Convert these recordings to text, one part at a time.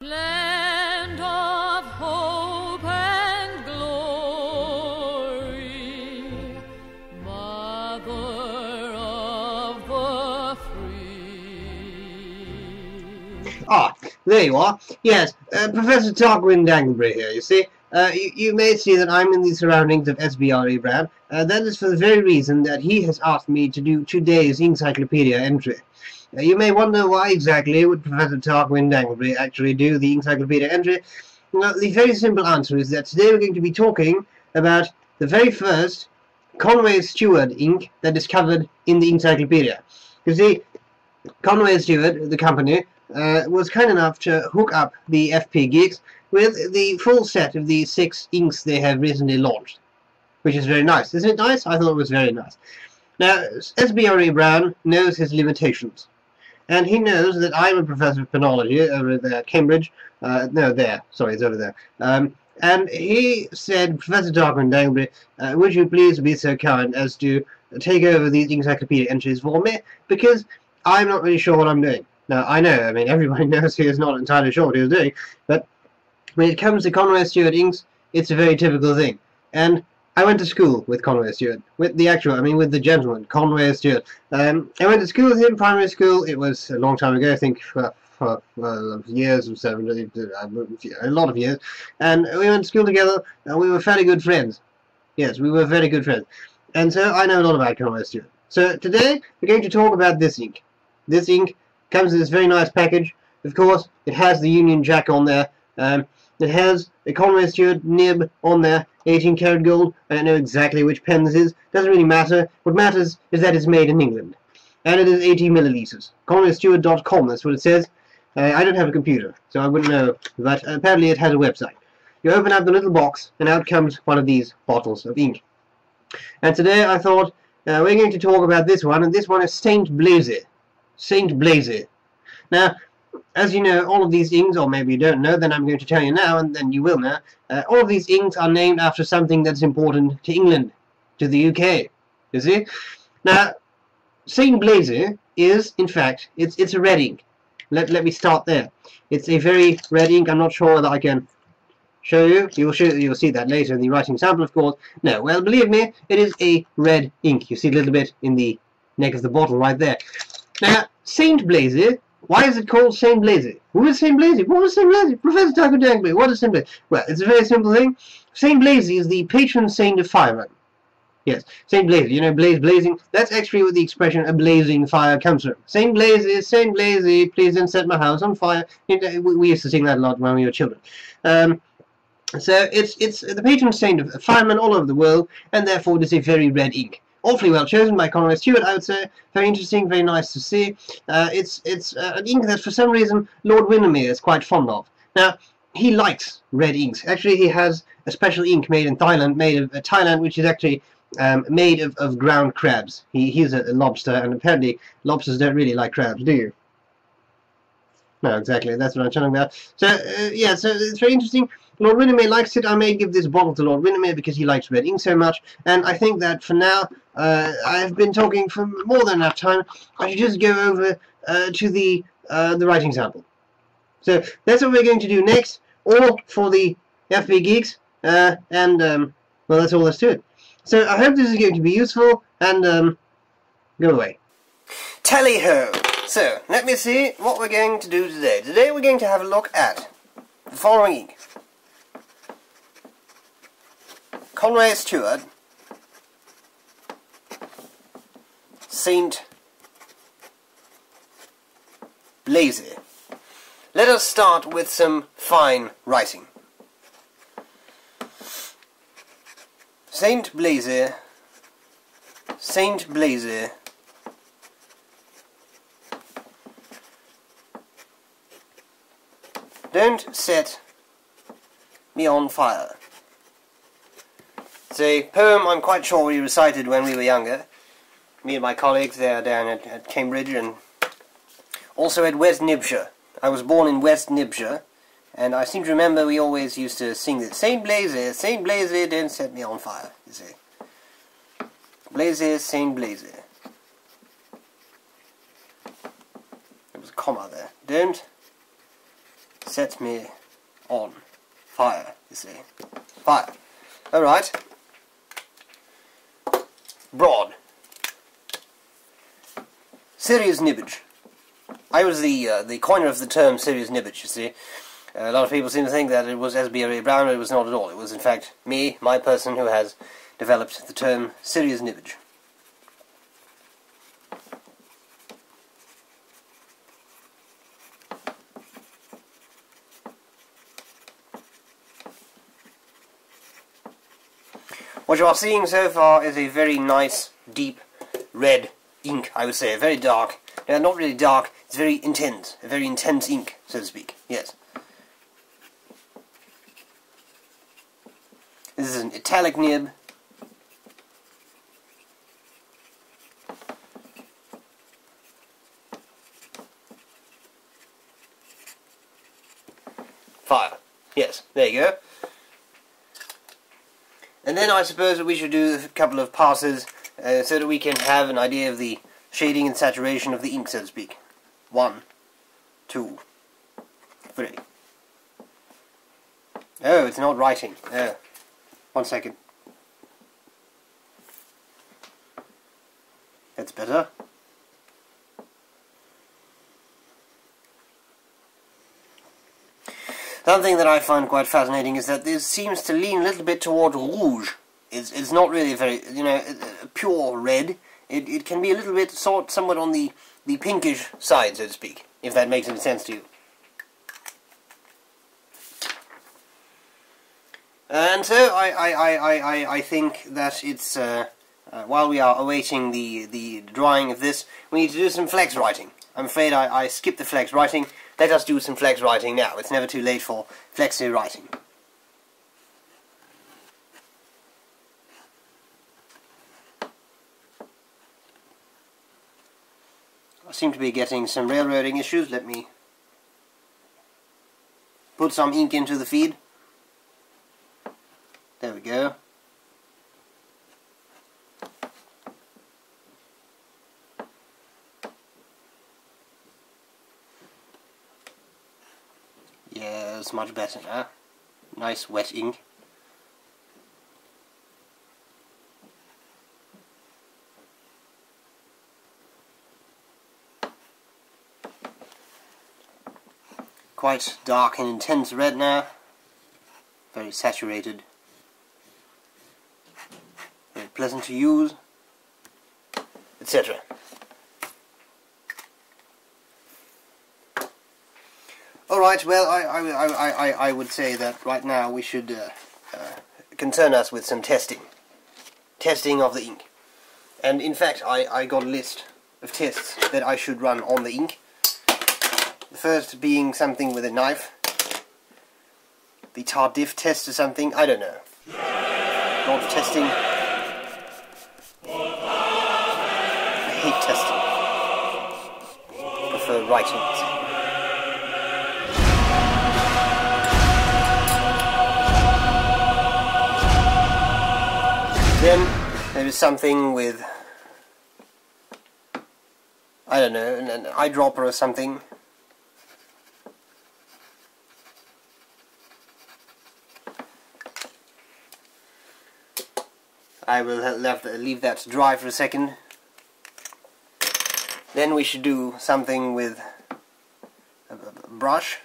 Land of hope and glory, mother of the free. Ah, there you are. Yes, Professor Tarquin Danglebury here, you see. You may see that I'm in the surroundings of B.R.E. Brown. That is for the very reason that he has asked me to do today's Inkcyclopedia entry. You may wonder why exactly would Professor Tarquin Danglebury actually do the Encyclopedia entry. Well, the very simple answer is that today we're going to be talking about the very first Conway Stewart ink that is covered in the Encyclopedia. You see, Conway Stewart, the company, was kind enough to hook up the FP geeks with the full set of the 6 inks they have recently launched, which is very nice. Isn't it nice? I thought it was very nice. Now, B.R.E. Brown knows his limitations, and he knows that I'm a professor of penology over there at Cambridge. No, there. Sorry, it's over there. And he said, Professor Tarquin Danglebury, would you please be so kind as to take over these encyclopedia entries for me, because I'm not really sure what I'm doing. Now, I know, I mean, everybody knows he is not entirely sure what he is doing, but when it comes to Conway Stewart inks, it's a very typical thing. And I went to school with Conway Stewart, with the gentleman, Conway Stewart. I went to school with him, primary school. It was a long time ago, I think, for years or so, a lot of years. And we went to school together, and we were fairly good friends. Yes, we were very good friends. And so I know a lot about Conway Stewart. So today, we're going to talk about this ink. This ink comes in this very nice package. Of course, it has the Union Jack on there. It has a Conway Stewart nib on there, 18 karat gold. I don't know exactly which pen this is. Doesn't really matter. What matters is that it's made in England. And it is 80 milliliters. ConwayStewart.com, that's what it says. I don't have a computer, so I wouldn't know. But apparently it has a website. You open up the little box, and out comes one of these bottles of ink. And today I thought we're going to talk about this one, and this one is St Blazey. St Blazey. Now, as you know, all of these inks, or maybe you don't know, then I'm going to tell you now, and then you will know, all of these inks are named after something that's important to England, to the UK, you see? Now, St Blazey is, in fact, it's a red ink. Let me start there. It's a very red ink. I'm not sure that I can show you. You'll see that later in the writing sample, of course. No, well, believe me, it is a red ink. You see a little bit in the neck of the bottle right there. Now, St Blazey, why is it called St Blazey? Who is St Blazey? What is St Blazey? Professor Tarquin Danglebury, what is St Blazey? Well, it's a very simple thing. St Blazey is the patron saint of firemen. Yes, St Blazey, you know, blazing. That's actually where the expression "a blazing fire" comes from. St Blazey, please don't set my house on fire. You know, we used to sing that a lot when we were children. So it's the patron saint of firemen all over the world, and therefore it is a very red ink. Awfully well chosen by Conway Stewart, I would say. Very interesting, very nice to see. It's an ink that for some reason Lord Windermere is quite fond of. Now, he likes red inks. Actually, he has a special ink made in Thailand, which is actually made of ground crabs. He's a lobster, and apparently lobsters don't really like crabs, do you? No, exactly. That's what I'm talking about. So, yeah, so it's very interesting. Lord Windermere likes it. I may give this bottle to Lord Windermere because he likes red ink so much. And I think that for now, I've been talking for more than enough time. I should just go over to the writing sample. So that's what we're going to do next, all for the FB Geeks. Well, that's all there's to it. So I hope this is going to be useful, and go away. Tally-ho! So, let me see what we're going to do today. Today we're going to have a look at the following ink. Conway Stewart St Blazey. Let us start with some fine writing. St Blazey, St Blazey. Don't set me on fire. It's a poem I'm quite sure we recited when we were younger. Me and my colleagues there down at Cambridge, and also at West Nibshire. I was born in West Nibshire, and I seem to remember we always used to sing this. St Blazey, don't set me on fire, you see. Blazey, St Blazey. There was a comma there. Don't set me on fire, you see. Fire. Alright. Broad. Serious nibbage. I was the coiner of the term serious nibbage, you see. A lot of people seem to think that it was B.R.E. Brown, but it was not at all. It was in fact me, my person, who has developed the term serious nibbage. What you are seeing so far is a very nice, deep, red ink, I would say. Very dark. Not really dark, it's very intense. A very intense ink, so to speak. Yes. This is an italic nib. Fire. Yes, there you go. And then I suppose that we should do a couple of passes so that we can have an idea of the shading and saturation of the ink, so to speak. 1, 2, 3. Oh, it's not writing. Oh. 1 second. That's better. Something that I find quite fascinating is that this seems to lean a little bit toward rouge. It's not really a very, a pure red. It can be a little bit somewhat on the pinkish side, so to speak, if that makes any sense to you. And so I think that it's while we are awaiting the drying of this, we need to do some flex writing. I'm afraid I skipped the flex writing. Let us do some flex writing now. It's never too late for flexi writing. I seem to be getting some railroading issues. Let me put some ink into the feed. There we go. Yeah, it's much better now. Nice wet ink. Quite dark and intense red now. Very saturated. Very pleasant to use, etc. Alright, well, I would say that right now we should concern us with some testing. Testing of the ink. And in fact, I got a list of tests that I should run on the ink. The first being something with a knife. The Tardif test or something, I don't know. Not testing. I hate testing. I prefer writing. Then there is something with, I don't know, an eyedropper or something. I will leave that to dry for a second. Then we should do something with a brush.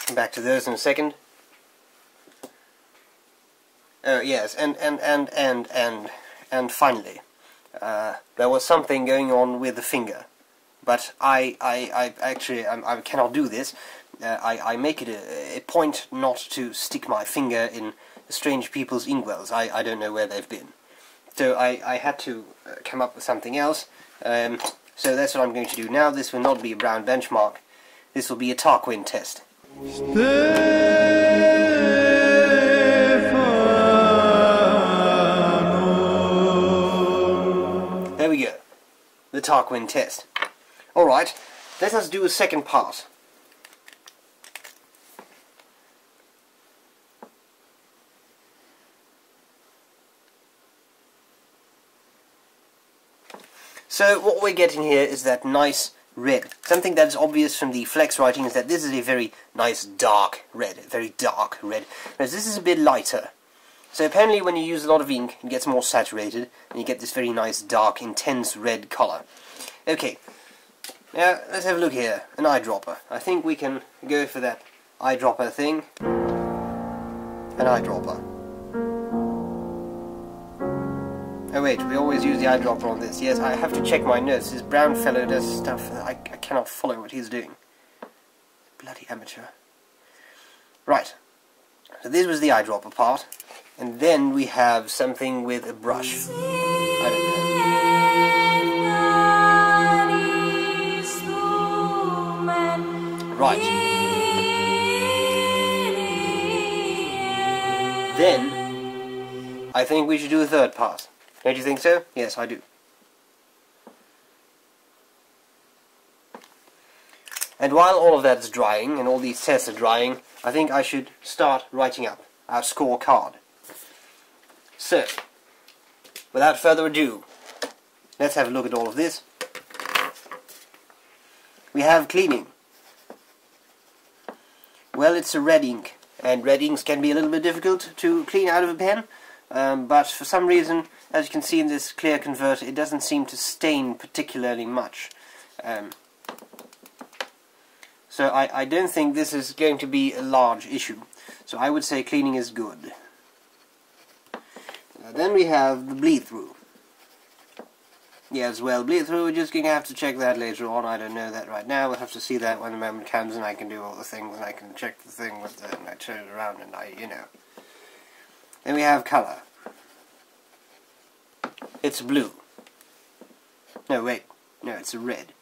Come back to those in a second. Oh yes, and finally, there was something going on with the finger, but I cannot do this. I make it a point not to stick my finger in strange people's inkwells. I don't know where they've been, so I had to come up with something else. So that's what I'm going to do now. This will not be a Brown benchmark. This will be a Tarquin test. There we go. The Tarquin test. Alright, let us do a second pass. So what we're getting here is that nice red. Something that is obvious from the flex writing is that this is a very nice dark red, very dark red, whereas this is a bit lighter. So apparently when you use a lot of ink, it gets more saturated, and you get this very nice dark, intense red colour. Okay, now let's have a look here. An eyedropper. I think we can go for that eyedropper thing. An eyedropper. Oh wait, we always use the eyedropper on this. Yes, I have to check my notes. This brown fellow does stuff that I cannot follow what he's doing. Bloody amateur. Right. So this was the eyedropper part. And then we have something with a brush. I don't know. Right. Then, I think we should do a third part. Don't you think so? Yes, I do. And while all of that is drying, and all these tests are drying, I think I should start writing up our scorecard. So, without further ado, let's have a look at all of this. We have cleaning. Well, it's a red ink, and red inks can be a little bit difficult to clean out of a pen, but for some reason, as you can see in this clear converter, it doesn't seem to stain particularly much. So I don't think this is going to be a large issue. So I would say cleaning is good. Then we have the bleed through. Yes, well, bleed through, we're just going to have to check that later on. I don't know that right now. We'll have to see that when the moment comes, and I can do all the things, and I can check the thing with the, and I turn it around, and you know. Then we have colour. It's blue. No, wait. No, it's a red.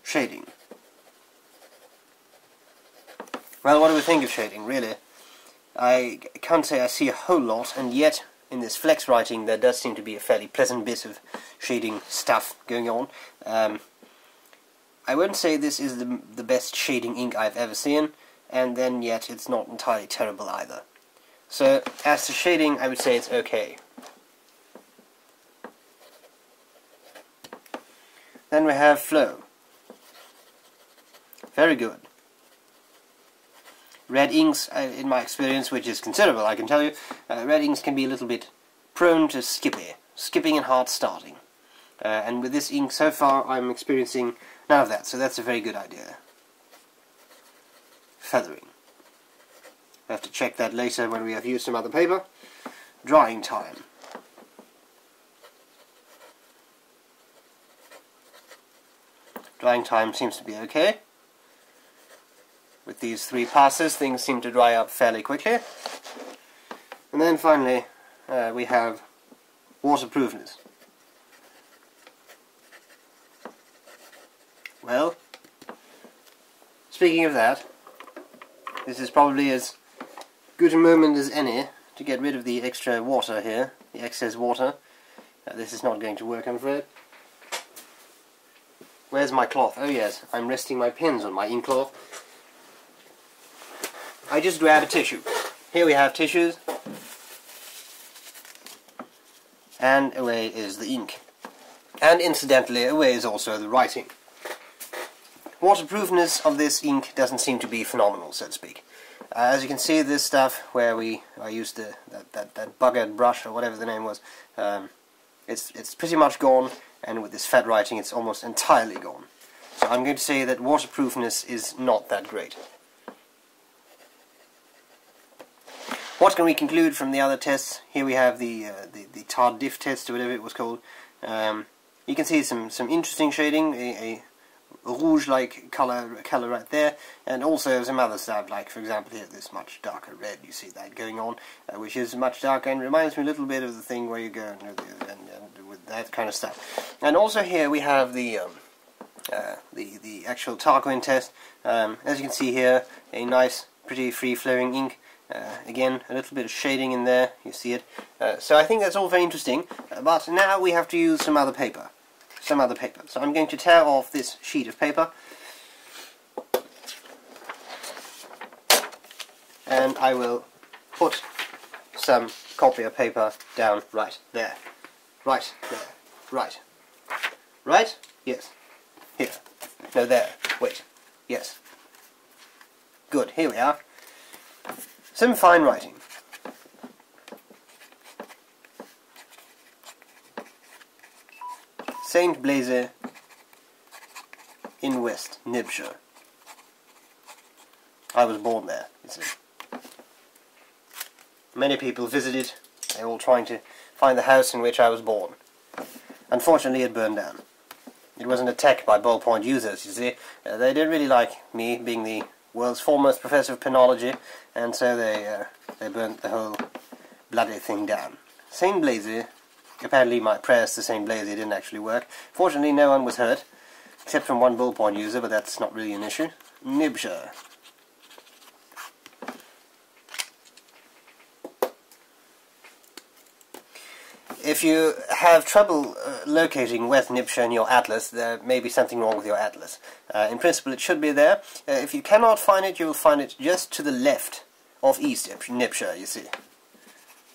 Shading. Well, what do we think of shading, really? I can't say I see a whole lot, and yet, in this flex writing, there does seem to be a fairly pleasant bit of shading stuff going on. I won't say this is the best shading ink I've ever seen, and then yet it's not entirely terrible either. So, as to shading, I would say it's okay. Then we have flow. Very good. Red inks, in my experience, which is considerable, I can tell you, red inks can be a little bit prone to skipping and hard starting. And with this ink, so far, I'm experiencing none of that, so that's a very good idea. Feathering. We'll have to check that later when we have used some other paper. Drying time. Drying time seems to be okay. With these 3 passes, things seem to dry up fairly quickly. And then finally, we have waterproofness. Well, speaking of that, this is probably as good a moment as any to get rid of the extra water here, the excess water. This is not going to work, I'm afraid. Where's my cloth? Oh yes, I'm resting my pens on my ink cloth. I just grab a tissue. Here we have tissues. And away is the ink. And incidentally, away is also the writing. Waterproofness of this ink doesn't seem to be phenomenal, so to speak. As you can see, this stuff where I used that buggered brush or whatever the name was, it's pretty much gone, and with this fat writing, it's almost entirely gone. So I'm going to say that waterproofness is not that great. What can we conclude from the other tests? Here we have the tar diff test, or whatever it was called. You can see some interesting shading, a rouge-like color right there, and also some other stuff, like for example here, this much darker red. You see that going on, which is much darker and reminds me a little bit of the thing where you go and with that kind of stuff. And also here we have the actual Tarquin test. As you can see here, a nice, pretty free-flowing ink. Again, a little bit of shading in there, you see it. So I think that's all very interesting, but now we have to use some other paper. So I'm going to tear off this sheet of paper, and I will put some copier paper down right there. Right there. Right. Right? Yes. Here. No, there. Wait. Yes. Good, here we are. Some fine writing. St Blazey in West Nibshire. I was born there, you see. Many people visited, they were all trying to find the house in which I was born. Unfortunately, it burned down. It was an attack by ballpoint users, you see. They didn't really like me being the world's foremost professor of penology, and so they burnt the whole bloody thing down. St Blazey, apparently my prayers to St Blazey didn't actually work. Fortunately, no one was hurt, except from one ballpoint user, but that's not really an issue. Nibshire. If you have trouble locating West Nibshire in your atlas, there may be something wrong with your atlas. In principle, it should be there. If you cannot find it, you will find it just to the left of East Nibshire, you see.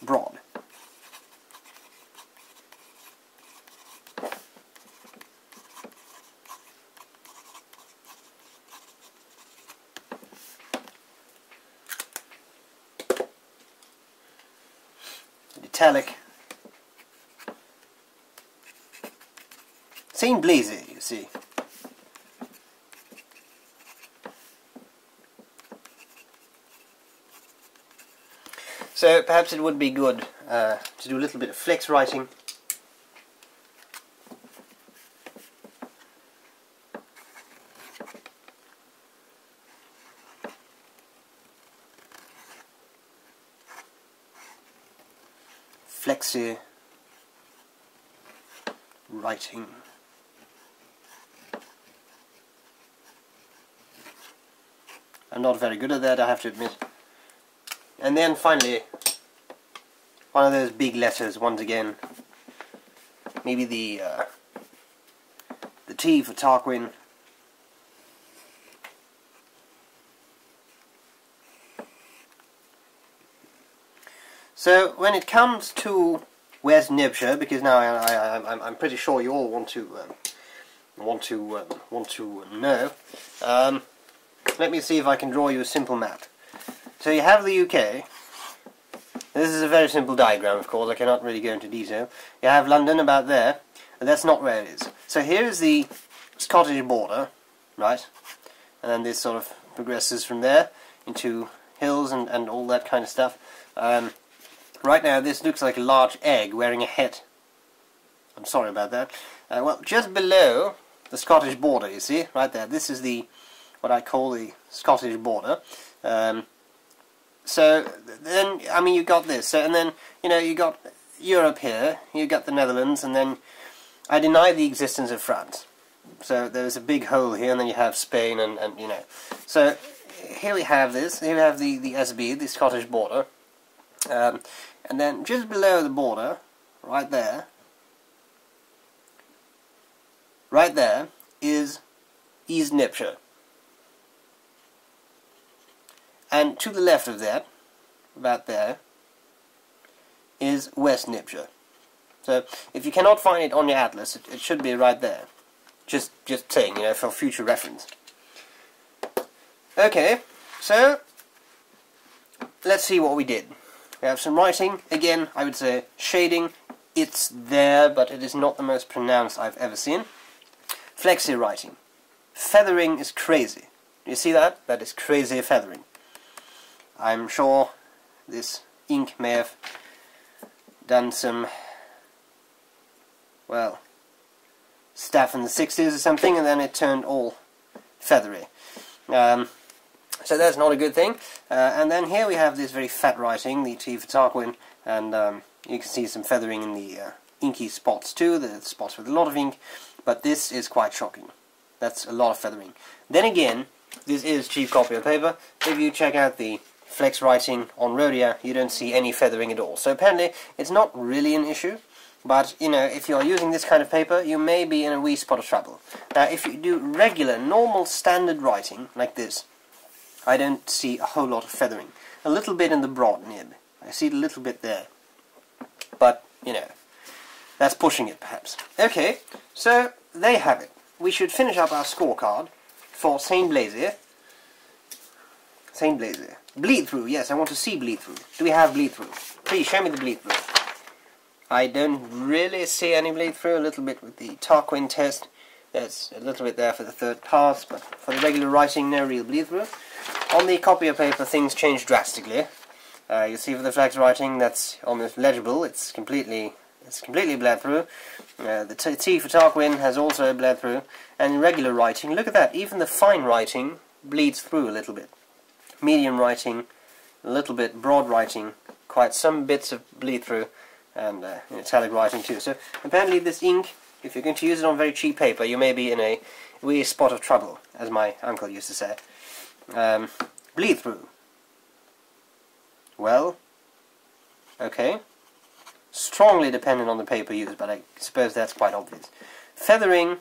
Broad. Italic. St Blazey, you see. So perhaps it would be good to do a little bit of flex writing. Flexi writing. I'm not very good at that, I have to admit. And then finally, one of those big letters once again. Maybe the T for Tarquin. So when it comes to West Nibshire, because now I'm pretty sure you all want to know. Let me see if I can draw you a simple map. So you have the UK. This is a very simple diagram, of course. I cannot really go into detail. You have London about there, and that's not where it is. So here is the Scottish border, right? And then this sort of progresses from there into hills and all that kind of stuff. Right now, this looks like a large egg wearing a hat. I'm sorry about that. Well, just below the Scottish border, you see, right there. This is the what I call the Scottish border. So then, I mean, you got this. So, and then, you know, you got Europe here. You got the Netherlands, and then I deny the existence of France. So there's a big hole here, and then you have Spain, and you know. So here we have this. Here we have the SB, the Scottish border. And then just below the border, right there is East Nibshire. And to the left of that, about there, is West Nibshire. So if you cannot find it on your atlas, it should be right there. Just saying, you know, for future reference. Okay, so let's see what we did. We have some writing. Again, I would say shading. It's there, but it is not the most pronounced I've ever seen. Flexi writing. Feathering is crazy. You see that? That is crazy feathering. I'm sure this ink may have done some, well, stuff in the 60s or something, and then it turned all feathery. So that's not a good thing. And then here we have this very fat writing, the T for Tarquin, and you can see some feathering in the inky spots too, the spots with a lot of ink, but this is quite shocking. That's a lot of feathering. Then again, this is cheap copy of paper. If you check out the flex writing on Rhodia, you don't see any feathering at all. So apparently it's not really an issue, but you know, if you're using this kind of paper, you may be in a wee spot of trouble. Now if you do regular, normal, standard writing, like this, I don't see a whole lot of feathering. A little bit in the broad nib. I see it a little bit there. But, you know, That's pushing it, perhaps. Okay, so there you have it. We should finish up our scorecard for St Blazey. St Blazey. Bleed through, yes, I want to see bleed through. Do we have bleed through? Please, show me the bleed through. I don't really see any bleed through, a little bit with the Tarquin test. There's a little bit there for the third pass, but for the regular writing, no real bleed through. On the copier paper, things change drastically. You see for the flex writing, that's almost legible. It's completely bled through. The T for Tarquin has also bled through. And in regular writing, look at that, even the fine writing bleeds through a little bit. Medium writing, a little bit, broad writing, quite some bits of bleed through, and in italic writing too. So apparently this ink, if you're going to use it on very cheap paper, you may be in a wee spot of trouble, as my uncle used to say. Bleed through. Well, okay. Strongly dependent on the paper used, but I suppose that's quite obvious. Feathering.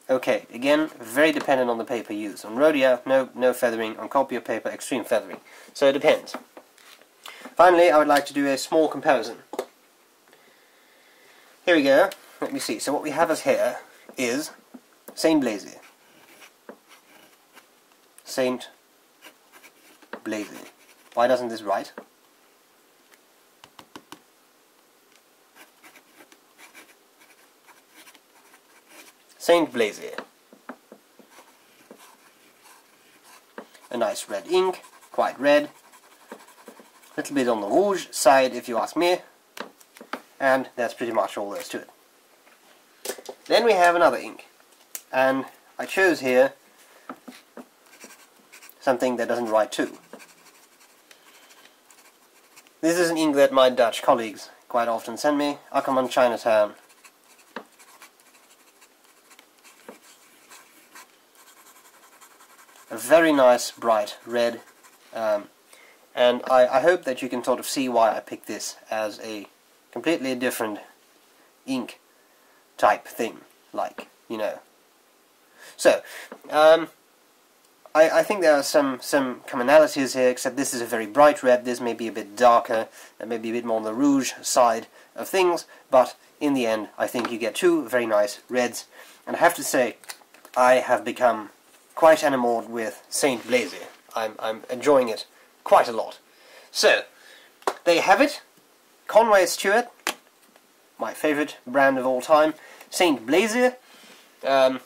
Okay, again, very dependent on the paper used. On Rhodia, no feathering. On copier paper, extreme feathering. So it depends. Finally, I would like to do a small comparison. Here we go. Let me see. So what we have as here is St Blazey. St Blazey. Why doesn't this write? St Blazey. A nice red ink, quite red. A little bit on the rouge side if you ask me. And that's pretty much all there is to it. Then we have another ink. And I chose here something that doesn't write too. This is an ink that my Dutch colleagues quite often send me. Ackerman Chinatown. A very nice bright red, and I hope that you can sort of see why I picked this as a completely different ink type thing, like, you know. So, I think there are some commonalities here, except this is a very bright red, this may be a bit darker, and maybe a bit more on the rouge side of things, but in the end I think you get two very nice reds, and I have to say, I have become quite enamored with St Blazey. I'm enjoying it quite a lot. So, there you have it. Conway Stewart, my favourite brand of all time. St Blazey. I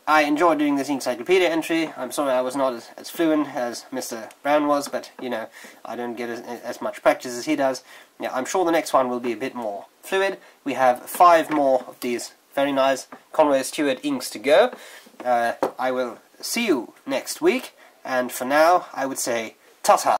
enjoyed doing this Inkcyclopedia entry. I'm sorry I was not as fluent as Mr. Brown was, but, you know, I don't get as much practice as he does. Yeah, I'm sure the next one will be a bit more fluid. We have 5 more of these very nice Conway Stewart inks to go. I will see you next week, and for now, I would say, ta-ta!